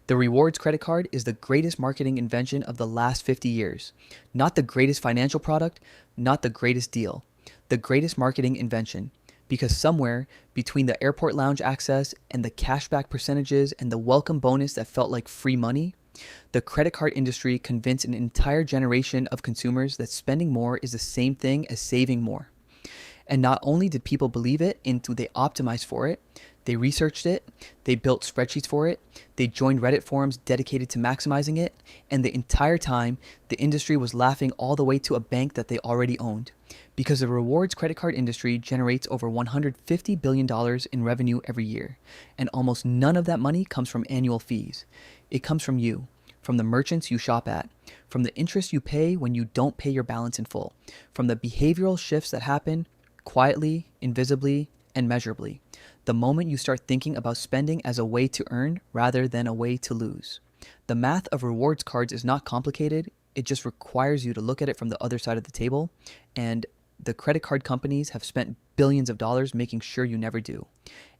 The rewards credit card is the greatest marketing invention of the last 50 years. Not the greatest financial product, not the greatest deal. The greatest marketing invention. Because somewhere between the airport lounge access and the cashback percentages and the welcome bonus that felt like free money, the credit card industry convinced an entire generation of consumers that spending more is the same thing as saving more. And not only did people believe it, they optimized for it, they researched it, they built spreadsheets for it, they joined Reddit forums dedicated to maximizing it, and the entire time, the industry was laughing all the way to a bank that they already owned. Because the rewards credit card industry generates over $150 billion in revenue every year, and almost none of that money comes from annual fees. It comes from you, from the merchants you shop at, from the interest you pay when you don't pay your balance in full, from the behavioral shifts that happen quietly, invisibly, and measurably, the moment you start thinking about spending as a way to earn rather than a way to lose. The math of rewards cards is not complicated, it just requires you to look at it from the other side of the table, and the credit card companies have spent billions of dollars making sure you never do.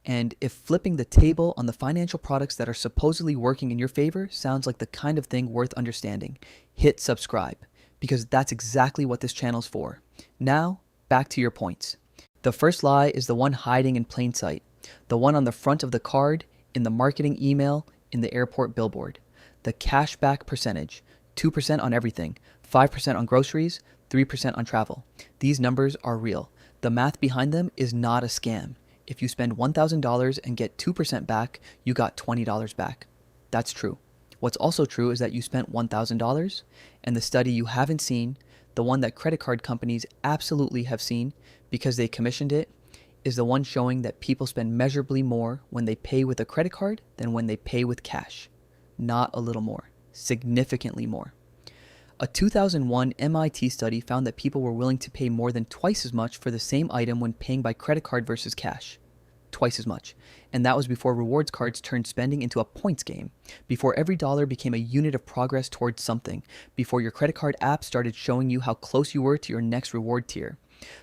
And if flipping the table on the financial products that are supposedly working in your favor sounds like the kind of thing worth understanding, hit subscribe, because that's exactly what this channel's for. Now, back to your points. The first lie is the one hiding in plain sight, the one on the front of the card, in the marketing email, in the airport billboard. The cashback percentage, 2% on everything, 5% on groceries, 3% on travel. These numbers are real. The math behind them is not a scam. If you spend $1,000 and get 2% back, you got $20 back. That's true. What's also true is that you spent $1,000, and the study you haven't seen, the one that credit card companies absolutely have seen because they commissioned it, is the one showing that people spend measurably more when they pay with a credit card than when they pay with cash. Not a little more, significantly more. A 2001 MIT study found that people were willing to pay more than twice as much for the same item when paying by credit card versus cash. Twice as much. And that was before rewards cards turned spending into a points game, before every dollar became a unit of progress towards something, before your credit card app started showing you how close you were to your next reward tier.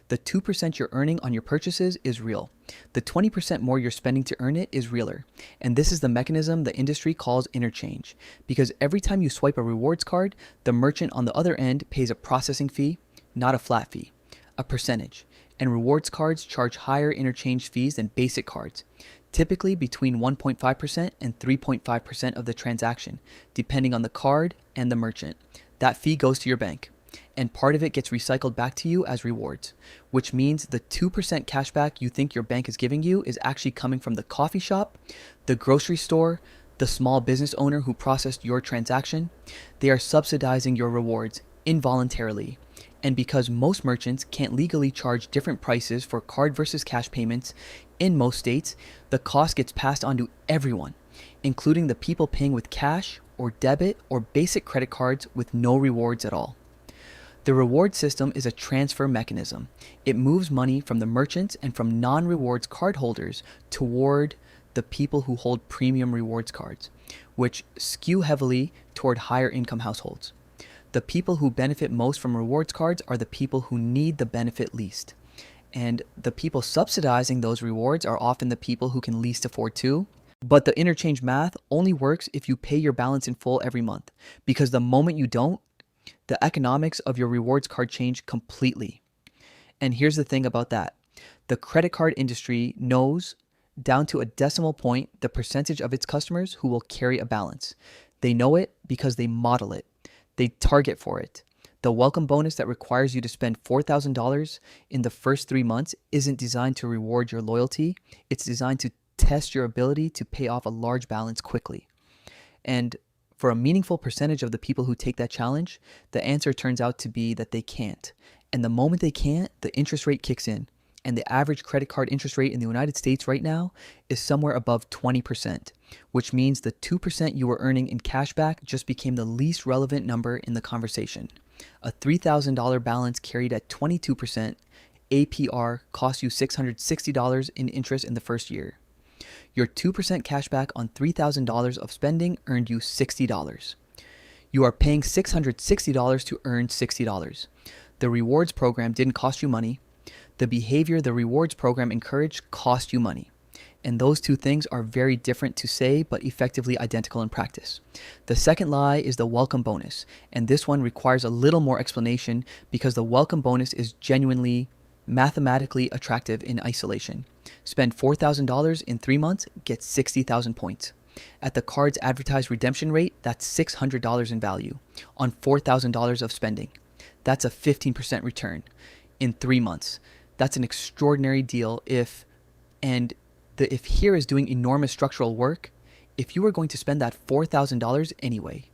The 2% you're earning on your purchases is real. The 20% more you're spending to earn it is realer. And this is the mechanism the industry calls interchange. Because every time you swipe a rewards card, the merchant on the other end pays a processing fee, not a flat fee, a percentage. And rewards cards charge higher interchange fees than basic cards, typically between 1.5% and 3.5% of the transaction, depending on the card and the merchant. That fee goes to your bank, and part of it gets recycled back to you as rewards, which means the 2% cashback you think your bank is giving you is actually coming from the coffee shop, the grocery store, the small business owner who processed your transaction. They are subsidizing your rewards involuntarily. And because most merchants can't legally charge different prices for card versus cash payments in most states, the cost gets passed on to everyone, including the people paying with cash or debit or basic credit cards with no rewards at all. The reward system is a transfer mechanism. It moves money from the merchants and from non-rewards cardholders toward the people who hold premium rewards cards, which skew heavily toward higher income households. The people who benefit most from rewards cards are the people who need the benefit least. And the people subsidizing those rewards are often the people who can least afford to. But the interchange math only works if you pay your balance in full every month, because the moment you don't, the economics of your rewards card change completely. And here's the thing about that. The credit card industry knows down to a decimal point the percentage of its customers who will carry a balance. They know it because they model it. They target for it. The welcome bonus that requires you to spend $4,000 in the first 3 months isn't designed to reward your loyalty. It's designed to test your ability to pay off a large balance quickly. And for a meaningful percentage of the people who take that challenge, the answer turns out to be that they can't. And the moment they can't, the interest rate kicks in. And the average credit card interest rate in the United States right now is somewhere above 20%, which means the 2% you were earning in cashback just became the least relevant number in the conversation. A $3,000 balance carried at 22% APR costs you $660 in interest in the first year. Your 2% cashback on $3,000 of spending earned you $60. You are paying $660 to earn $60. The rewards program didn't cost you money. The behavior the rewards program encouraged cost you money. and those two things are very different to say, but effectively identical in practice. The second lie is the welcome bonus, and this one requires a little more explanation because the welcome bonus is genuinely mathematically attractive in isolation. Spend $4,000 in 3 months, get 60,000 points. At the card's advertised redemption rate, that's $600 in value on $4,000 of spending. That's a 15% return in 3 months. That's an extraordinary deal if here is doing enormous structural work if you were going to spend that $4,000 anyway.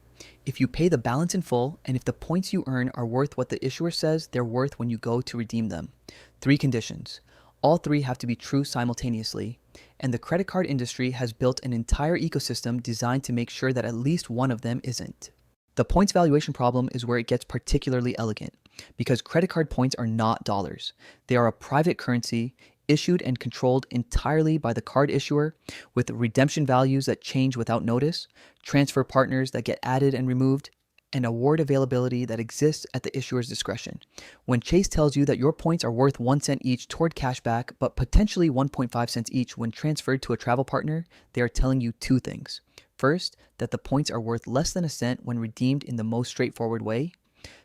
If you pay the balance in full and if the points you earn are worth what the issuer says they're worth when you go to redeem them. 3 conditions. All 3 have to be true simultaneously, and the credit card industry has built an entire ecosystem designed to make sure that at least one of them isn't. The points valuation problem is where it gets particularly elegant, because credit card points are not dollars. They are a private currency issued and controlled entirely by the card issuer, with redemption values that change without notice, transfer partners that get added and removed, and award availability that exists at the issuer's discretion. When Chase tells you that your points are worth 1 cent each toward cashback, but potentially 1.5 cents each when transferred to a travel partner, they are telling you 2 things. First, that the points are worth less than a cent when redeemed in the most straightforward way.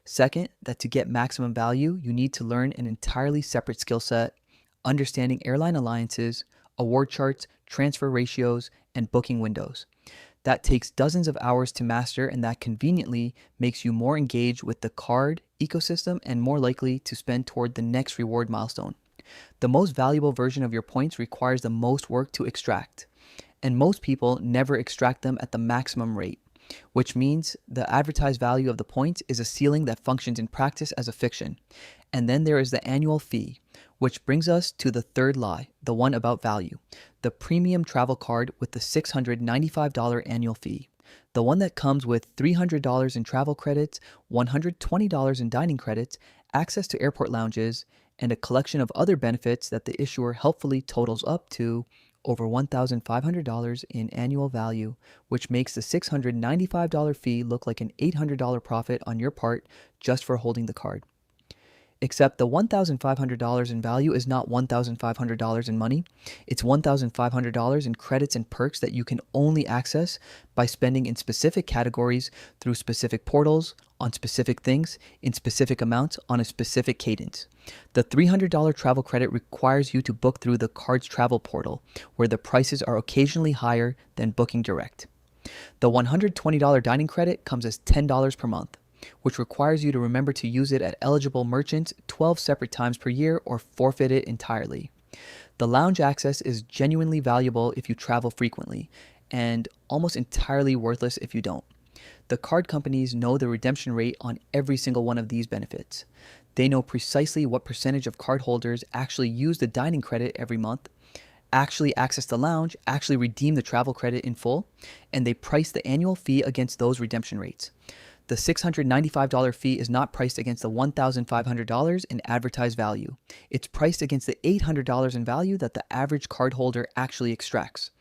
Second, that to get maximum value, you need to learn an entirely separate skill set, understanding airline alliances, award charts, transfer ratios, and booking windows. That takes dozens of hours to master, and that conveniently makes you more engaged with the card ecosystem and more likely to spend toward the next reward milestone. The most valuable version of your points requires the most work to extract, and most people never extract them at the maximum rate, which means the advertised value of the points is a ceiling that functions in practice as a fiction. And then there is the annual fee, which brings us to the third lie, the one about value, the premium travel card with the $695 annual fee, the one that comes with $300 in travel credits, $120 in dining credits, access to airport lounges, and a collection of other benefits that the issuer helpfully totals up to over $1,500 in annual value, which makes the $695 fee look like an $800 profit on your part just for holding the card. Except the $1,500 in value is not $1,500 in money. It's $1,500 in credits and perks that you can only access by spending in specific categories through specific portals, on specific things, in specific amounts, on a specific cadence. The $300 travel credit requires you to book through the card's travel portal, where the prices are occasionally higher than booking direct. The $120 dining credit comes as $10 per month, which requires you to remember to use it at eligible merchants 12 separate times per year or forfeit it entirely. The lounge access is genuinely valuable if you travel frequently, and almost entirely worthless if you don't. The card companies know the redemption rate on every single one of these benefits. They know precisely what percentage of cardholders actually use the dining credit every month, actually access the lounge, actually redeem the travel credit in full, and they price the annual fee against those redemption rates. The $695 fee is not priced against the $1,500 in advertised value. It's priced against the $800 in value that the average cardholder actually extracts.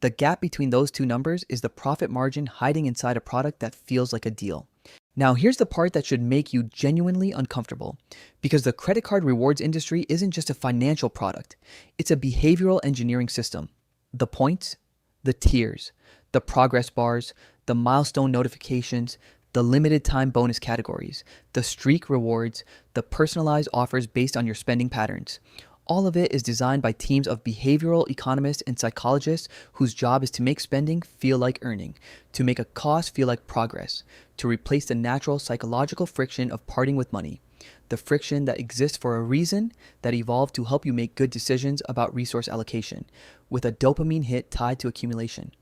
The gap between those two numbers is the profit margin hiding inside a product that feels like a deal. Now, here's the part that should make you genuinely uncomfortable, because the credit card rewards industry isn't just a financial product. It's a behavioral engineering system. The points, the tiers, the progress bars, the milestone notifications, the limited time bonus categories, the streak rewards, the personalized offers based on your spending patterns. All of it is designed by teams of behavioral economists and psychologists whose job is to make spending feel like earning, to make a cost feel like progress, to replace the natural psychological friction of parting with money, the friction that exists for a reason that evolved to help you make good decisions about resource allocation, with a dopamine hit tied to accumulation.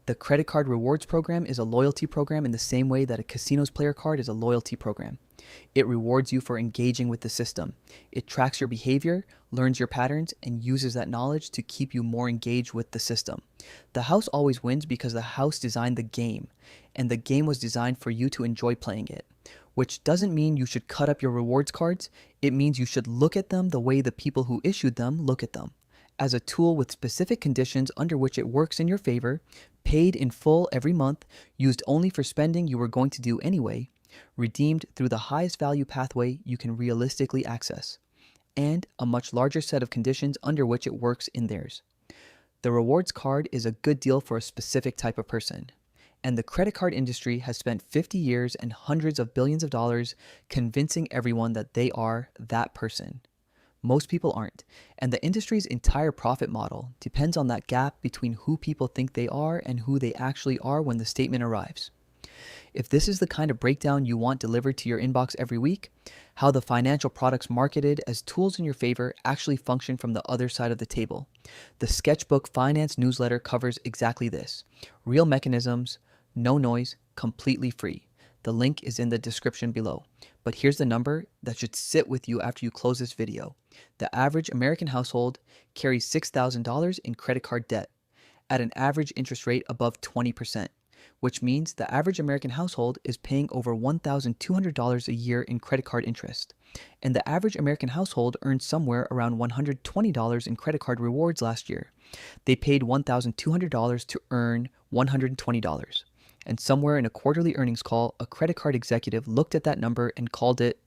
The credit card rewards program is a loyalty program in the same way that a casino's player card is a loyalty program. It rewards you for engaging with the system. It tracks your behavior, learns your patterns, and uses that knowledge to keep you more engaged with the system. The house always wins because the house designed the game, and the game was designed for you to enjoy playing it. Which doesn't mean you should cut up your rewards cards. It means you should look at them the way the people who issued them look at them, as a tool with specific conditions under which it works in your favor, paid in full every month, used only for spending you were going to do anyway, redeemed through the highest value pathway you can realistically access, and a much larger set of conditions under which it works in theirs. The rewards card is a good deal for a specific type of person. And the credit card industry has spent 50 years and hundreds of billions of dollars convincing everyone that they are that person. Most people aren't, and the industry's entire profit model depends on that gap between who people think they are and who they actually are when the statement arrives. If this is the kind of breakdown you want delivered to your inbox every week, how the financial products marketed as tools in your favor actually function from the other side of the table, the Sketchbook Finance newsletter covers exactly this. Real mechanisms, no noise, completely free. The link is in the description below. But here's the number that should sit with you after you close this video. The average American household carries $6,000 in credit card debt at an average interest rate above 20%, which means the average American household is paying over $1,200 a year in credit card interest. And the average American household earned somewhere around $120 in credit card rewards last year. They paid $1,200 to earn $120. And somewhere in a quarterly earnings call, a credit card executive looked at that number and called it